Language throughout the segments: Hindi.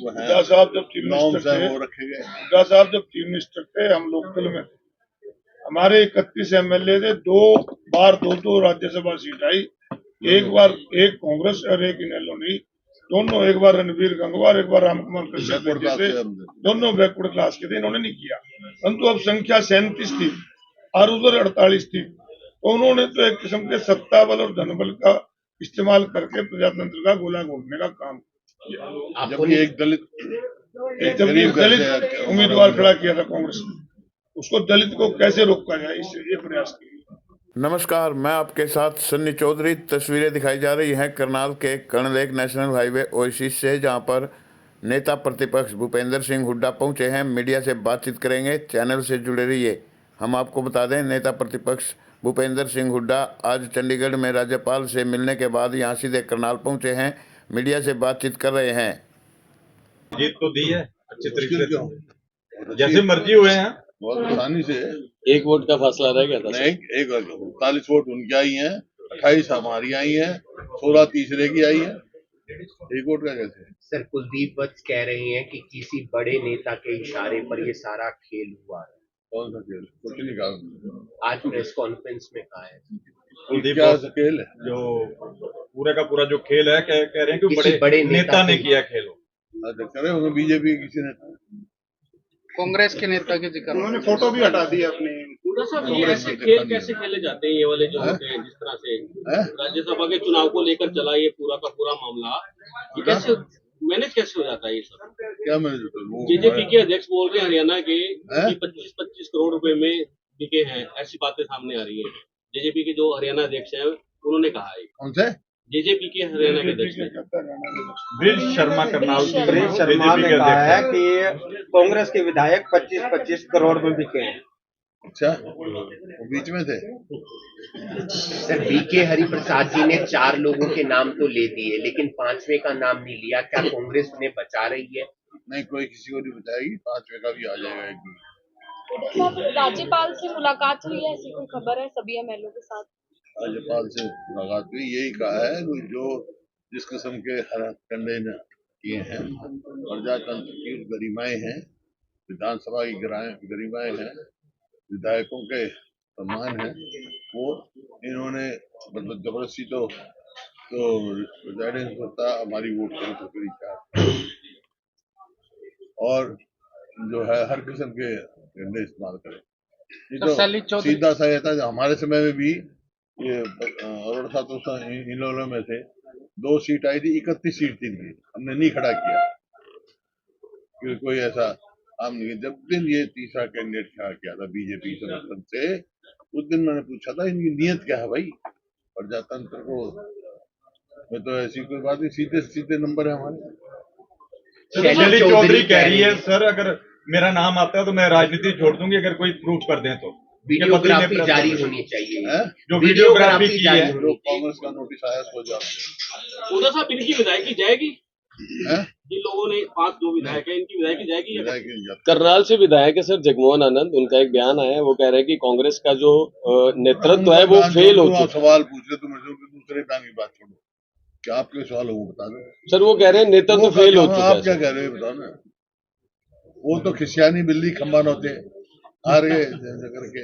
तो है। हुड्डा साहब जब चीफ नॉर्म्स मिनिस्टर हैं थे, वो रखे गए। हुड्डा साहब जब चीफ मिनिस्टर थे, हम लोकदल में थे, हमारे 31 एमएलए थे, 2 बार 2-2 राज्यसभा सीट आई, एक बार एक कांग्रेस और एक इनेलो नहीं, दोनों, एक बार रणवीर गंगवार, एक बार रामकुमार कश्यप थे, दोनों बैकवर्ड क्लास के थे, इन्होंने नहीं किया। परंतु अब संख्या 37 थी और उधर 48 थी, तो उन्होंने तो एक किस्म के सत्ता बल और धनबल का इस्तेमाल करके प्रजातंत्र का गोला घोटने का काम किया। जब एक दलित उम्मीदवार खड़ा किया था कांग्रेस ने, उसको दलित को कैसे रोका जाए, इसलिए प्रयास किया। नमस्कार, मैं आपके साथ सन्नी चौधरी। तस्वीरें दिखाई जा रही हैं करनाल के कर्णलेक नेशनल हाईवे ओएसिस से, जहां पर नेता प्रतिपक्ष भूपेंद्र सिंह हुड्डा पहुंचे हैं। मीडिया से बातचीत करेंगे, चैनल से जुड़े रहिए। हम आपको बता दें, नेता प्रतिपक्ष भूपेंद्र सिंह हुड्डा आज चंडीगढ़ में राज्यपाल से मिलने के बाद यहाँ सीधे करनाल पहुँचे हैं, मीडिया से बातचीत कर रहे हैं। जीत तो दी है अच्छे तरीके से, जैसे मर्जी हुए हैं, बहुत आसानी से। एक वोट का फासला रह गया था। नहीं, एक 48 वोट उनकी आई हैं, 28 हमारी आई हैं, 16 तीसरे की आई है। एक वोट का कैसे? सर, कुलदीप वत्स कह रहे हैं कि किसी बड़े नेता के इशारे पर ये सारा खेल हुआ है। कौन सा खेल? कुछ नहीं कहा, आज प्रेस कॉन्फ्रेंस में कहा है। कुलदीप क्या खेल है? जो पूरे का पूरा जो खेल है, कह रहे हैं कि बड़े नेता ने किया खेल। करे उन्होंने बीजेपी किसी ने, कांग्रेस के नेता के जिक्र, उन्होंने फोटो भी हटा दी अपनी। ये ऐसे खेल कैसे खेले जाते हैं, ये वाले जो होते हैं, जिस तरह से राज्यसभा के चुनाव को लेकर चला ये पूरा का पूरा मामला, ये कैसे मैनेज कैसे हो जाता है ये सब? क्या मैनेज? जेजेपी के अध्यक्ष बोल रहे हैं हरियाणा के कि 25-25 करोड़ रुपए में बिके हैं, ऐसी बातें सामने आ रही है। जेजेपी के जो हरियाणा अध्यक्ष है उन्होंने कहा है। कौन से? जेजेपी के हरियाणा के अध्यक्ष ब्रिज शर्मा करनाल ने कहा है कि कांग्रेस के विधायक 25-25 करोड़ में बिके हैं। अच्छा, वो बीच में थे। सर, बीके हरिप्रसाद जी ने 4 लोगों के नाम तो ले दिए, लेकिन 5वें का नाम नहीं लिया। क्या कांग्रेस उन्हें बचा रही है? नहीं, कोई किसी को नहीं बचाएगी, 5वें का भी आ जाएगा एक दिन। राज्यपाल से मुलाकात हुई है, ऐसी कोई खबर है सभी एमएलए के साथ? राज्यपाल से मुलाकात हुई, यही कहा है कि जो जिस किस्म के हत्याकांड किए हैं, प्रजातंत्र की गरिमाएं हैं, विधानसभा की गरिमाएं हैं, विधायकों के सम्मान है, वो इन्होंने मतलब जबरदस्ती तो रिजाइनिंग करता हमारी वोट करी तो करी क्या, और जो है हर किस्म के निर्णय इस्तेमाल करें। ये तो सीधा सा ये था। हमारे समय में भी ये अरोड़ा साहब इनेलो में थे, 2 सीट आई थी, 31 सीट थी इनकी, हमने नहीं खड़ा किया क्योंकि कोई ऐसा हम नहीं। जब दिन ये तीसरा कैंडिडेट खड़ा किया था बीजेपी समर्थन से, उस दिन मैंने पूछा था इनकी नीयत क्या है भाई, प्रजातंत्र को में तो ऐसी कोई बात नहीं, सीधे सीधे नंबर है हमारे। शैली चौधरी कह रही है सर, अगर मेरा नाम आता है तो मैं राजनीति छोड़ दूंगी अगर कोई प्रूफ कर दें तो। वीडियोग्राफी जारी होनी चाहिए, जो वीडियोग्राफी की है, जो कांग्रेस का नोटिस आया सो जाओ। उधर साहब इनकी विधायकी जाएगी? जिन लोगों ने 5 जो विधायक है, इनकी विधायकी जाएगी? करनाल से विधायक है सर जगमोहन आनंद, उनका एक बयान आया है, वो कह रहे हैं कि कांग्रेस का जो नेतृत्व है वो फेल हो चुका है। सवाल पूछ रहे तुम, दूसरे बयान की बात छोड़ो, क्या आपके सवाल हो बता दो सर। वो कह रहे हैं नेतृत्व फेल हो चुका है। आप क्या कह रहे हो बताओ ना। वो तो खिसियानी बिल्ली खंबा होते हार गए करके।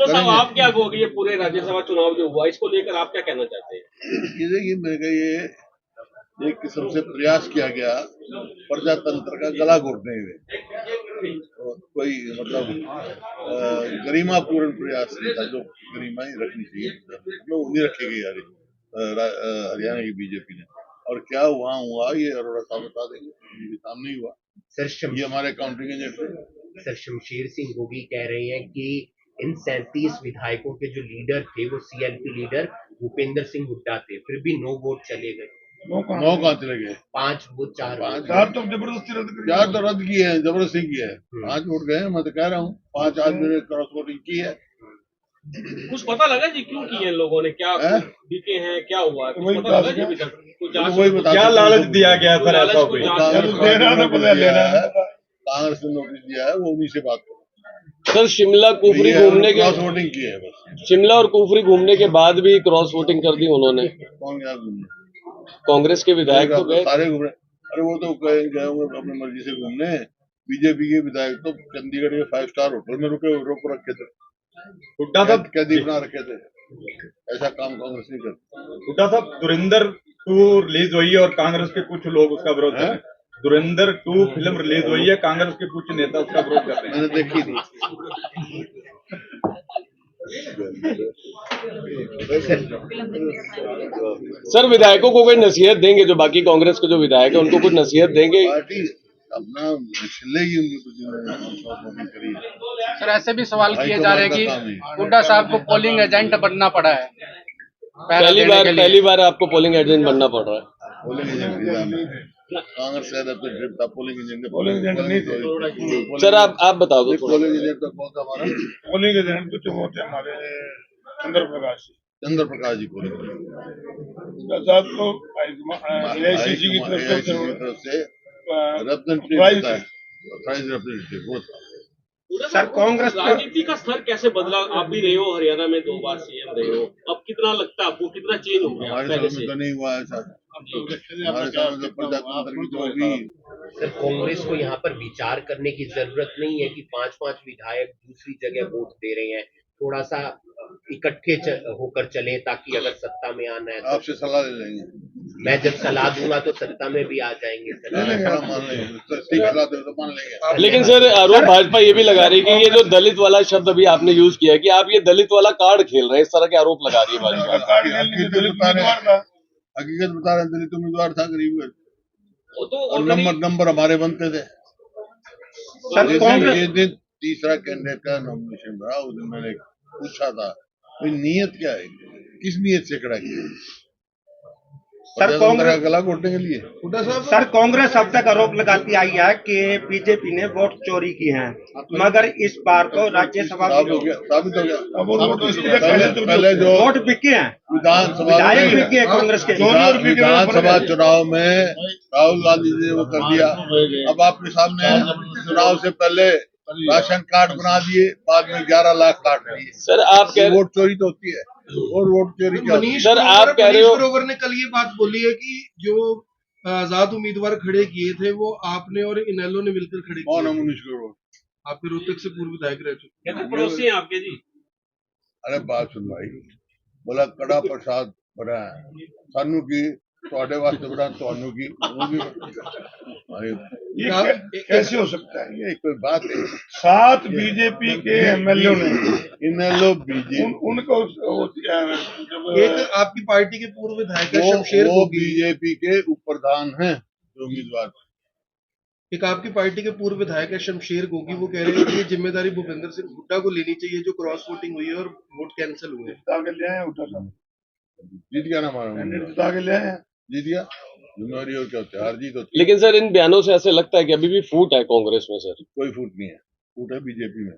साहब आप क्या कहोगे, ये पूरे राज्यसभा चुनाव जो हुआ इसको लेकर आप क्या कहना चाहते हैं? ये देखिए, मेरे को ये एक किस्म से प्रयास किया गया प्रजातंत्र का गला घोटने में, कोई मतलब गरिमापूर्ण प्रयास नहीं था, जो गरिमाएं रखनी चाहिए मतलब उन्हीं रखी गई हरियाणा की बीजेपी ने। और क्या हुआ ये अरोड़ा साहब बता देंगे, ये सामने ही हुआ सर। ये हमारे counting agent sir, Shamsher Singh Gogi कह रहे हैं कि इन 37 विधायकों के जो लीडर थे वो सीएलपी लीडर भूपेंद्र सिंह हुड्डा थे, फिर भी 9 वोट चले गए। 9 कहाँ चले गए? 5 वोट, 4 तो जबरदस्ती रद्द किए हैं, जबरदस्ती किया है। 5 वोट गए, मैं तो कह रहा हूँ 5 आदमी ने क्रॉस वोटिंग की है। कुछ पता लगा जी क्यों किए लोगों ने, क्या बीके हैं, क्या हुआ? कुछ पता लगा जी अभी तक? क्या लालच दिया गया था? कांग्रेस ने नोटिस दिया है, वो उन्हीं से बात करो सर। शिमला कुफरी घूमने के क्रॉस वोटिंग की है बस। शिमला और कुफरी घूमने के बाद भी क्रॉस वोटिंग कर दी उन्होंने। कौन गया घूमने? कांग्रेस के विधायक तो गए सारे घूम रहे। अरे वो तो गए होंगे अपनी मर्जी से घूमने। बीजेपी के विधायक तो चंडीगढ़ के 5 स्टार होटल में रोक रखे थे, हुड्डा साहब कैदी बना रखे थे। ऐसा काम कांग्रेस नहीं करती। हुड्डा साहब धुरंधर 2 रिलीज हुई है और कांग्रेस के कुछ लोग उसका विरोध कर रहे हैं। धुरंधर 2 फिल्म रिलीज हुई है, कांग्रेस के कुछ नेता उसका विरोध कर रहे हैं। मैंने देखी नहीं। सर विधायकों को कोई नसीहत देंगे, जो बाकी कांग्रेस के जो विधायक है उनको कुछ नसीहत देंगे? पार्टी अपना छिलेगी उनको करी। सर ऐसे भी सवाल किए जा रहे हैं कि हुड्डा साहब को पोलिंग एजेंट बनना पड़ा है, पहली बार आपको पोलिंग एजेंट बनना पड़ रहा है। पोलिंग एजेंट कांग्रेस से रिप्रेजेंटेटिव था, पोलिंग एजेंट नहीं थे। सर आप बता दो थोड़ा। पोलिंग एजेंट तो कौन सा हमारा? पोलिंग एजेंट तो वो थे हमारे चंद्र प्रकाश जी पोलिंग साहब को AICC की तरफ से रिप्रेजेंटेटिव वो था। सर कांग्रेस राजनीति का स्तर कैसे बदला? आप भी रहे हो हरियाणा में 2 बार CM रहे हो, अब कितना लगता है आपको, कितना चेंज हो गया हमारे पहले समय से? तो नहीं हुआ ऐसा। हमारे समय तो प्रजातंत्र की जो भी सर कांग्रेस को यहाँ पर विचार करने की जरूरत नहीं है कि 5-5 विधायक दूसरी जगह वोट दे रहे हैं, थोड़ा सा इकट्ठे होकर चले ताकि अगर सत्ता में आना है तो। आपसे सलाह ले लेंगे। मैं जब सलाह दूंगा तो सत्ता में भी आ जाएंगे मान लेंगे, ठीक सलाह दे तो मान लेंगे। लेकिन सर आरोप भाजपा ये भी लगा रही है कि ये जो दलित वाला शब्द अभी आपने यूज किया है कि आप ये दलित वाला कार्ड खेल रहे हैं, इस तरह के आरोप लगा रही है भाजपा। हकीकत बता रहे हैं, दलित उम्मीदवार था गरीब वो तो और नंबर हमारे बनते थे। ये दिन तीसरा कैंडिडेट का नॉमिनेशन रहा, उस दिन मैंने पूछा था भाई नियत क्या है, किस नियत से खड़ा किया? सर कांग्रेस गला घोटने के लिए। सर कांग्रेस अब तक आरोप लगाती आई है कि बीजेपी ने वोट चोरी की है, मगर इस बार तो राज्यसभा साबित हो गया। पहले जो वोट बिके हैं, विधानसभा विधायक बिके हैं कांग्रेस के। विधानसभा चुनाव में राहुल गांधी जी ने वो कर दिया। अब आपके सामने चुनाव से पहले राशन कार्ड बना दिए, बाद में 11 लाख काट दिए। सर आप कह वोट चोरी तो होती है, और वोट चोरी क्या होती है? सर आप कह रहे हो ग्रोवर ने कल ये बात बोली है कि जो आजाद उम्मीदवार खड़े किए थे वो आपने और इनेलो ने मिलकर खड़े किए। कौन है मनीष ग्रोवर? आपके रोहतक से पूर्व विधायक रह चुके। पड़ोसी हैं आपके जी। अरे बात सुन भाई, बोला कड़ा प्रसाद बना है सानू की, थोड़े वास्ते बना थानू की। ये कैसे हो सकता है? ये कोई बात है? 7 बीजेपी के MLA ने इनेलो बीजेपी उनको एक आपकी पार्टी के पूर्व विधायक है शमशेर वो गोगी, बीजेपी के उप प्रधान हैं जो उम्मीदवार। एक आपकी पार्टी के पूर्व विधायक है शमशेर गोगी, वो कह रहे हैं कि ये जिम्मेदारी भूपेंद्र सिंह हुड्डा को लेनी चाहिए जो क्रॉस वोटिंग हुई है और वोट कैंसिल हुए। जीत गया ना हमारा, जीत गया। जिम्मेवारी और क्या होता है, हार जीत होती है। लेकिन सर इन बयानों से ऐसे लगता है कि अभी भी फूट है कांग्रेस में। सर कोई फूट नहीं है, फूट है बीजेपी में।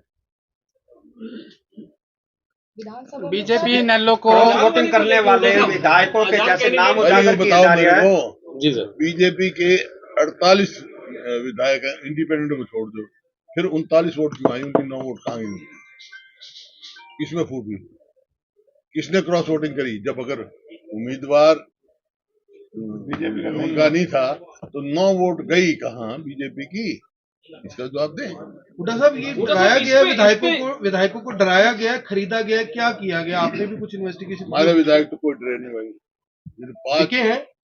बीजेपी इनेलो को वोटिंग करने वाले विधायकों के जैसे नाम उजागर किए बताओ जा रहे मेरे हैं। को, जी सर, बीजेपी के 48 विधायक हैं, इंडिपेंडेंट को छोड़ दो, फिर 39 वोट क्यों आई? उनकी 9 वोट कहाँ गई? किसमें फूट हुई? किसने क्रॉस वोटिंग करी? जब अगर उम्मीदवार बीजेपी उनका नहीं था तो 9 वोट गई कहाँ बीजेपी की? इसका जवाब दें। हुड्डा साहब ये डराया गया विधायकों को डराया गया, खरीदा गया, क्या किया गया? आपने भी कुछ इन्वेस्टिगेशन? हमारे विधायक तो कोई डरे नहीं भाई।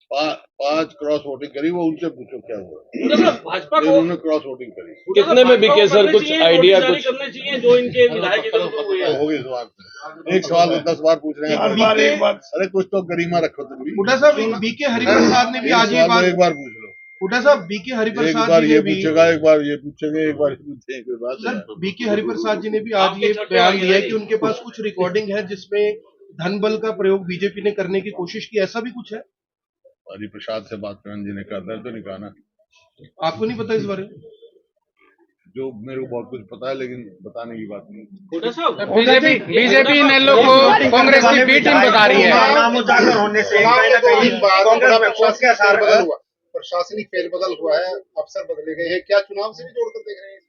5 क्रॉस वोटिंग करी, वो उनसे पूछो क्या हुआ। भाजपा को उन्होंने क्रॉस वोटिंग करी। कितने में बिके सर? कुछ आइडिया कुछ करने चाहिए जो इनके विधायक हो गए सवाल, एक सवाल को 10 बार पूछ रहे हैं। अरे कुछ तो गरिमा रखो तुम भी। हुड्डा साहब बीके हरिप्रसाद ने भी आज ये बात, एक बार पूछ लो। हुड्डा साहब बीके हरिप्रसाद एक बार जी ये ने भी, पूछेगा, एक बार ये पूछेंगे, एक बार पूछेंगे, कोई बात सर नहीं। बीके हरिप्रसाद जी ने भी आज ये बयान दिया है कि उनके पास कुछ रिकॉर्डिंग है जिसमें धन बल का प्रयोग बीजेपी ने करने की कोशिश की, ऐसा भी कुछ है? हरिप्रसाद से बात करण जी ने कर दिया तो नहीं कहा ना। आपको नहीं पता इस बारे में? जो मेरे को बहुत कुछ पता है, लेकिन बताने की बात नहीं। बीजेपी इनेलो को कांग्रेस की बी टीम बता रही है। नाम उजागर होने से कांग्रेस में फौज के आसार बदल हुआ, प्रशासनिक फेरबदल हुआ है, अफसर बदले गए हैं, क्या चुनाव से भी जोड़कर देख रहे हैं?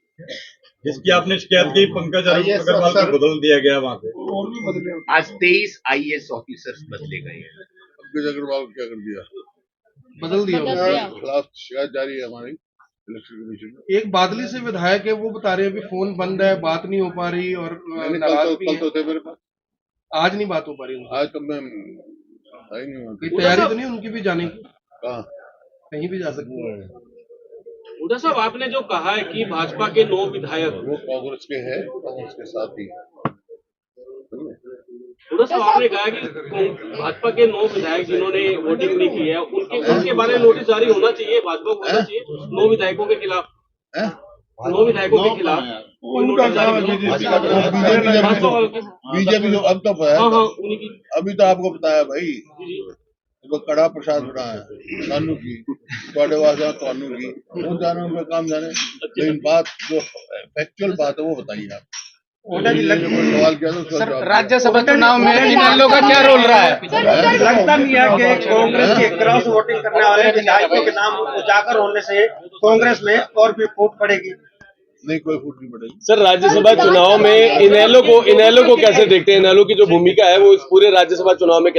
जिसकी आपने शिकायत की पंकज अग्रवाल को बदल दिया गया वहाँ पे, और भी बदले। आज 23 IAS ऑफिसर्स बदले गए हैं। पंकज अग्रवाल क्या कर दिया? बदल दिया बदल होगा। दिया। खिलाफ शिकायत जारी है हमारी इलेक्शन कमीशन में। एक बादली से विधायक है, वो बता रहे हैं अभी फोन बंद है, बात नहीं हो पा रही और मैंने नाराज भी कल हैं। तो थे मेरे पास, आज नहीं बात हो पा रही उनसे। आज तो मैं आई नहीं हूँ। कोई तैयारी तो नहीं उनकी भी जाने की, कहाँ कहीं भी जा सकती है। हुड्डा साहब, आपने जो कहा है कि भाजपा के 9 विधायक, वो कांग्रेस के हैं, कांग्रेस के साथ ही। हुड्डा साहब आपने कहा कि भाजपा के 9 विधायक जिन्होंने वोटिंग नहीं की है, उनके बारे में नोटिस जारी होना चाहिए, भाजपा को होना चाहिए 9 विधायकों के खिलाफ, 9 विधायकों के खिलाफ कोई उनका नोटिस काम है जारी बीजेपी बीजेपी जो अब तो हाँ हाँ उन्हीं की। अभी तो आपको बताया भाई, वो कड़ा प्रसाद बना है कानू की, थोड़े वास्ते कानू की, वो जाने उनका काम जाने, लेकिन बात जो फैक्चुअल बात है वो बताइए आप। सवाल किया तो उसका सर, जवाब राज्यसभा चुनाव में इनेलो का क्या रोल रहा है? लगता नहीं है कि कांग्रेस के क्रॉस वोटिंग करने वाले विधायकों के नाम उजागर होने से कांग्रेस में और भी फूट पड़ेगी? नहीं, कोई फूट नहीं पड़ेगी। सर, राज्यसभा चुनाव में इनेलो को कैसे देखते हैं? इनेलो की जो भूमिका है वो इस पूरे राज्यसभा चुनाव में